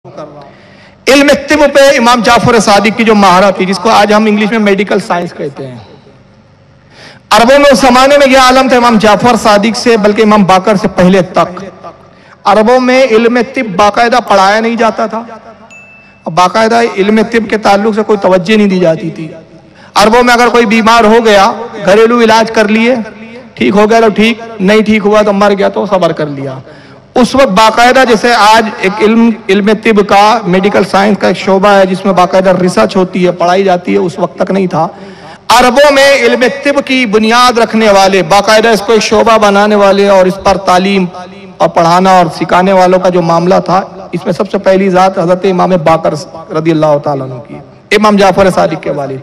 علم طب پہ امام جعفر صادق کی جو مہارت تھی، جس کو آج ہم انگلش میں میڈیکل سائنس کہتے ہیں، عربوں میں اس زمانے میں یہ عالم تھا امام جعفر صادق سے بلکہ امام باقر سے پہلے تک عربوں میں علم طب باقاعدہ پڑھایا نہیں جاتا تھا، باقاعدہ علم طب کے تعلق سے کوئی توجہ نہیں دی جاتی تھی۔ عربوں میں اگر کوئی بیمار ہو گیا، گھریلو علاج کر لیے، ٹھیک ہو گیا تو ٹھیک، نہیں ٹھیک ہوا تو مر گیا تو صبر کر لیا۔ اس وقت باقاعدہ جیسے آج ایک علم طب کا میڈیکل سائنس کا ایک شعبہ ہے جس میں باقاعدہ ریسرچ ہوتی ہے، پڑھائی جاتی ہے، اس وقت تک نہیں تھا۔ عربوں میں علم طب کی بنیاد رکھنے والے، باقاعدہ اس کو ایک شعبہ بنانے والے اور اس پر تعلیم اور پڑھانا اور سکھانے والوں کا جو معاملہ تھا، اس میں سب سے پہلی ذات حضرت امام باقر رضی اللہ تعالیٰ عنہ کی، امام جعفر صادق کے والد۔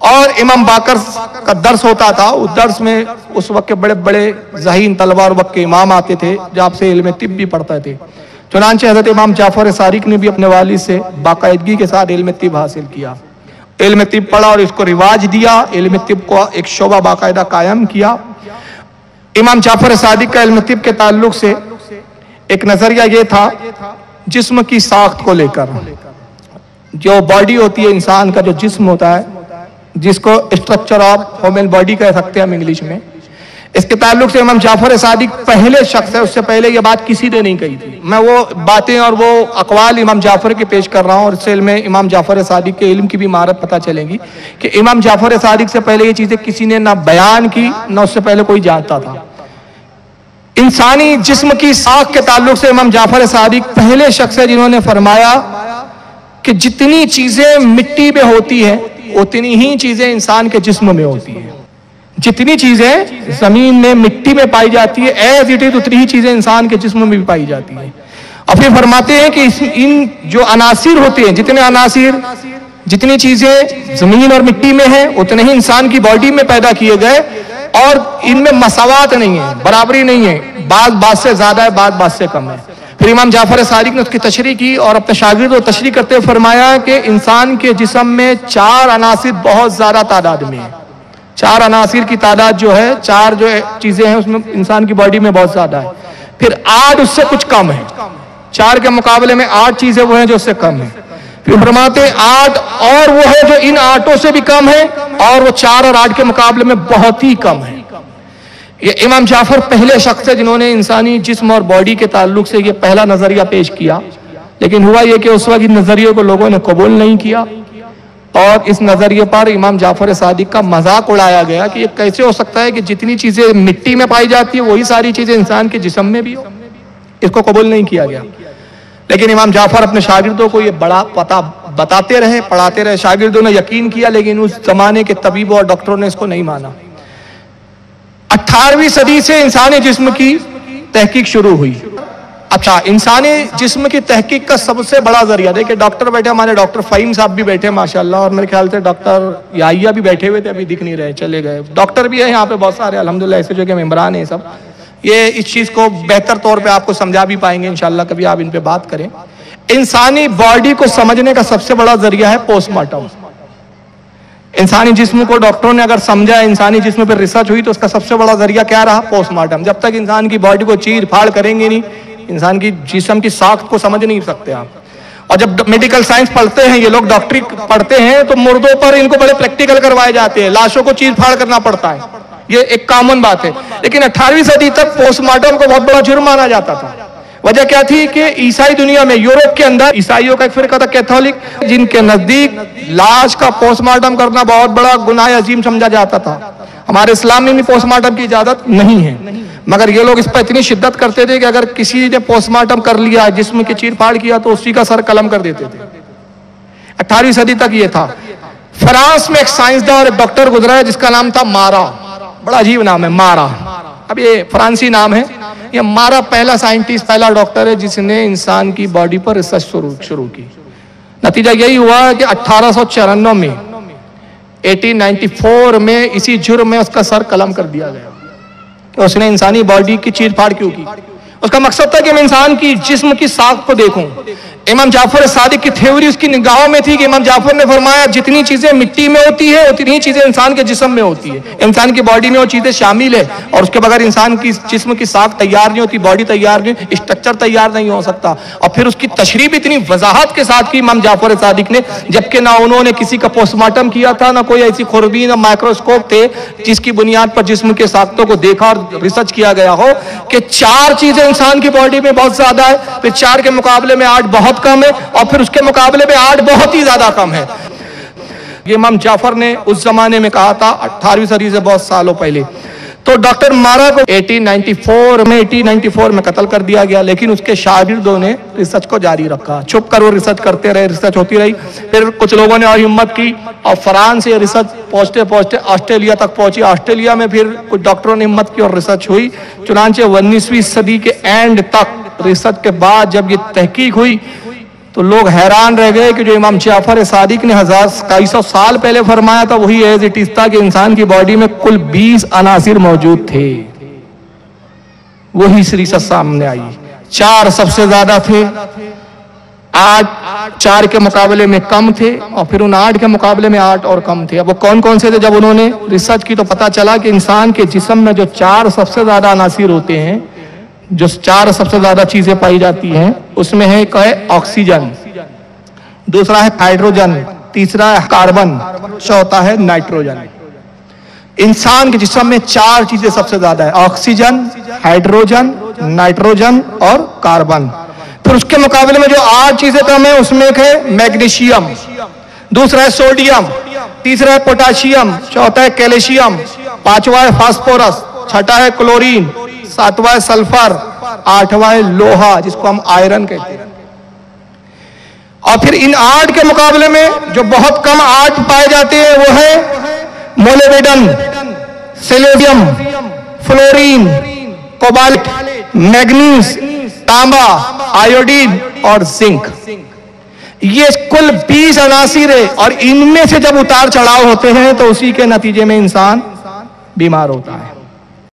اور امام باقر کا درس ہوتا تھا، اس درس میں اس وقت کے بڑے بڑے ذہین طلبہ وقت کے امام آتے تھے جہاں سے علم طب بھی پڑھتے تھے۔ چنانچہ حضرت امام جعفر صادق نے بھی اپنے والد سے باقاعدگی کے ساتھ علم طب حاصل کیا، علم طب پڑھا اور اس کو رواج دیا، علم طب کو ایک شعبہ باقاعدہ قائم کیا۔ امام جعفر صادق کا علم طب کے تعلق سے ایک نظریہ یہ تھا، جسم کی ساخت کو لے کر، جو باڈی ہوتی ہے انسان کا، جو جسم ہوتا ہے، جس کو اسٹرکچر آف ہیومن باڈی کہہ سکتے ہیں ہم انگلش میں، اس کے تعلق سے امام جعفر صادق پہلے شخص ہے، اس سے پہلے یہ بات کسی نے نہیں کہی تھی۔ میں وہ باتیں اور وہ اقوال امام جعفر کے پیش کر رہا ہوں، اور اس علم میں امام جعفر صادق کے علم کی بھی مہارت پتہ چلے گی کہ امام جعفر صادق سے پہلے یہ چیزیں کسی نے نہ بیان کی، نہ اس سے پہلے کوئی جانتا تھا۔ انسانی جسم کی ساخت کے تعلق سے امام جعفر صادق پہلے شخص ہے جنہوں نے فرمایا کہ جتنی چیزیں مٹی میں ہوتی ہیں اتنی ہی چیزیں انسان کے جسم میں ہوتی ہیں، جتنی چیزیں زمین میں مٹی میں پائی جاتی ہے ایز اٹ از اتنی ہی چیزیں انسان کے جسم میں بھی پائی جاتی ہیں۔ اور پھر فرماتے ہیں کہ ان جو عناصر ہوتے ہیں، جتنے عناصر، جتنی چیزیں زمین اور مٹی میں ہیں اتنے ہی انسان کی باڈی میں پیدا کیے گئے، اور ان میں مساوات نہیں ہے، برابری نہیں ہے، بعض سے زیادہ ہے، بعض سے کم ہے۔ پھر امام جعفر صادق نے اس کی تشریح کی اور اپنے شاگرد کو تشریح کرتے ہوئے فرمایا کہ انسان کے جسم میں 4 عناصر بہت زیادہ تعداد میں ہیں، 4 عناصر کی تعداد جو ہے، 4 جو چیزیں ہیں اس میں انسان کی باڈی میں بہت زیادہ ہے۔ پھر 8 اس سے کچھ کم ہے، 4 کے مقابلے میں 8 چیزیں وہ ہیں جو اس سے کم ہیں۔ پھر فرماتے ہیں 8 اور وہ ہے جو ان 8 سے بھی کم ہے، اور وہ 4 اور 8 کے مقابلے میں بہت ہی کم ہے۔ یہ امام جعفر پہلے شخص ہے جنہوں نے انسانی جسم اور باڈی کے تعلق سے یہ پہلا نظریہ پیش کیا، لیکن ہوا یہ کہ اس وقت اس نظریے کو لوگوں نے قبول نہیں کیا، اور اس نظریے پر امام جعفر صادق کا مذاق اڑایا گیا کہ یہ کیسے ہو سکتا ہے کہ جتنی چیزیں مٹی میں پائی جاتی ہیں وہی ساری چیزیں انسان کے جسم میں بھی ہو، اس کو قبول نہیں کیا گیا۔ لیکن امام جعفر اپنے شاگردوں کو یہ بڑا پتہ بتاتے رہے، پڑھاتے رہے، شاگردوں نے یقین کیا، لیکن اس زمانے کے طبیبوں اور ڈاکٹروں نے اس کو نہیں مانا۔ 18ویں صدی سے انسانی جسم کی تحقیق شروع ہوئی۔ اچھا، انسانی جسم کی تحقیق کا سب سے بڑا ذریعہ، دیکھیں ڈاکٹر بیٹھے، ہمارے ڈاکٹر فہیم صاحب بھی بیٹھے ماشاءاللہ، اور میرے خیال سے ڈاکٹر یحییٰ بھی بیٹھے ہوئے تھے، ابھی دکھ نہیں رہے، چلے گئے۔ ڈاکٹر بھی ہیں یہاں پہ بہت سارے الحمدللہ، ایسے جو کہ ممبران ہیں سب، یہ اس چیز کو بہتر طور پہ آپ کو سمجھا بھی پائیں گے انشاءاللہ، کبھی آپ ان پہ بات کریں۔ انسانی باڈی کو سمجھنے کا سب سے بڑا ذریعہ ہے پوسٹ مارٹم۔ انسانی جسم کو ڈاکٹروں نے اگر سمجھا، انسانی جسم پر ریسرچ ہوئی، تو اس کا سب سے بڑا ذریعہ کیا رہا؟ Post mortem. جب تک انسان کی باڈی کو چیر پھاڑ کریں گے نہیں، انسان کی جسم کی ساخت کو سمجھ نہیں سکتے آپ۔ اور جب میڈیکل سائنس پڑھتے ہیں یہ لوگ، ڈاکٹری پڑھتے ہیں، تو مردوں پر ان کو بڑے پریکٹیکل کروائے جاتے ہیں، لاشوں کو چیر پھاڑ کرنا پڑتا ہے، یہ ایک کامن بات ہے۔ لیکن 18ویں صدی تک پوسٹ مارٹم کو بہت بڑا جرم مانا جاتا تھا۔ وجہ کیا تھی کہ عیسائی دنیا میں، یورپ کے اندر عیسائیوں کا ایک فرقہ تھا کیتھولک، جن کے نزدیک لاش کا پوسٹ مارٹم کرنا بہت بڑا گناہ عظیم سمجھا جاتا تھا۔ ہمارے اسلام میں بھی پوسٹ مارٹم کی اجازت نہیں ہے، مگر یہ لوگ اس پر اتنی شدت کرتے تھے کہ اگر کسی نے پوسٹ مارٹم کر لیا، جسم کی چیر پھاڑ کیا، تو اسی کا سر قلم کر دیتے تھے۔ 18ویں صدی تک یہ تھا۔ فرانس میں ایک سائنسداں اور ایک ڈاکٹر گزرا ہے جس کا نام تھا مارا، بڑا عجیب نام ہے مارا، اب یہ فرانسی نام ہے۔ یہ مارا پہلا سائنٹسٹ، پہلا ڈاکٹر ہے جس نے انسان کی باڈی پر ریسرچ شروع کی۔ نتیجہ یہی ہوا کہ 1894 میں 1894 میں اسی جرم میں اس کا سر قلم کر دیا گیا کہ اس نے انسانی باڈی کی چیر پھاڑ کیوں کی۔ اس کا مقصد تھا کہ میں انسان کی جسم کی ساخت کو دیکھوں. امام جعفر صادق کی تھیوری اس کی نگاہوں میں تھی کہ امام جعفر نے فرمایا جتنی چیزیں مٹی میں ہوتی ہے اتنی ہی چیزیں انسان کے جسم میں ہوتی ہے. انسان کی باڈی میں وہ چیزیں شامل ہے اور اس کے بغیر انسان کی جسم کی ساخت تیار نہیں ہوتی, باڈی تیار نہیں, اسٹرکچر تیار نہیں ہو سکتا. اور پھر اس کی تشریح بھی اتنی وضاحت کے ساتھ کی امام جعفر صادق نے, جبکہ نہ انہوں نے کسی کا پوسٹ مارٹم کیا تھا, نہ کوئی ایسی خوربین اور مائکروسکوپ تھے جس کی بنیاد پر جسم کے ساختوں کو دیکھا اور ریسرچ کیا گیا ہو کہ 4 چیزیں انسان کی باڈی میں بہت زیادہ ہے, پھر 4 کے مقابلے میں 8 بہت کم ہے, اور پھر اس کے مقابلے میں 8 بہت ہی زیادہ کم ہے. یہ امام جعفر نے اس زمانے میں کہا تھا 18ویں صدی سے بہت سالوں پہلے. تو ڈاکٹر مارا کو 1894 میں قتل کر دیا گیا, لیکن اس کے شاگردوں نے ریسرچ کو جاری رکھا, چھپ کر وہ ریسرچ کرتے رہے, ریسرچ ہوتی رہی. پھر کچھ لوگوں نے اور ہمت کی اور فرانس سے ریسرچ پہنچتے پہنچتے آسٹریلیا تک پہنچی. آسٹریلیا میں پھر کچھ ڈاکٹروں نے ہمت کی اور ریسرچ ہوئی. چنانچہ 19ویں صدی کے اینڈ تک ریسرچ کے بعد جب یہ تحقیق ہوئی تو لوگ حیران رہ گئے کہ جو امام جعفر صادق نے 2200 سال پہلے فرمایا تھا وہی ایز اٹ از تھا کہ انسان کی باڈی میں کل 20 عناصر موجود تھے. وہی ریسرچ سامنے آئی. 4 سب سے زیادہ تھے, 8 4 کے مقابلے میں کم تھے, اور پھر ان 8 کے مقابلے میں 8 اور کم تھے. اب وہ کون کون سے تھے جب انہوں نے ریسرچ کی تو پتا چلا کہ انسان کے جسم میں جو 4 سب سے زیادہ عناصر ہوتے ہیں, جو 4 سب سے زیادہ چیزیں پائی جاتی ہیں, اس میں ہے ایک ہے آکسیجن, دوسرا ہے ہائیڈروجن, تیسرا ہے کاربن, چوتھا ہے نائٹروجن. انسان کے جسم میں 4 چیزیں سب سے زیادہ ہے, آکسیجن, ہائیڈروجن, نائٹروجن اور کاربن. پھر اس کے مقابلے میں جو 8 چیزیں کم ہیں اس میں ایک ہے میگنیشیم, دوسرا ہے سوڈیم, تیسرا ہے پوٹاشیم, چوتھا ہے کیلشیم, پانچواں ہے فاسفورس, چھٹا ہے کلورین, ساتواں ہے سلفر, آٹھواں ہے لوہا جس کو ہم آئرن کہتے ہیں. اور پھر ان 8 کے مقابلے میں جو بہت کم 8 پائے جاتے ہیں وہ ہے مولیبڈن, سیلیڈیم, فلورین, کوبالٹ, میگنیز, تانبا, آیوڈین اور زنک. یہ کل 20 عناصر ہے, اور ان میں سے جب اتار چڑھاؤ ہوتے ہیں تو اسی کے نتیجے میں انسان بیمار ہوتا ہے.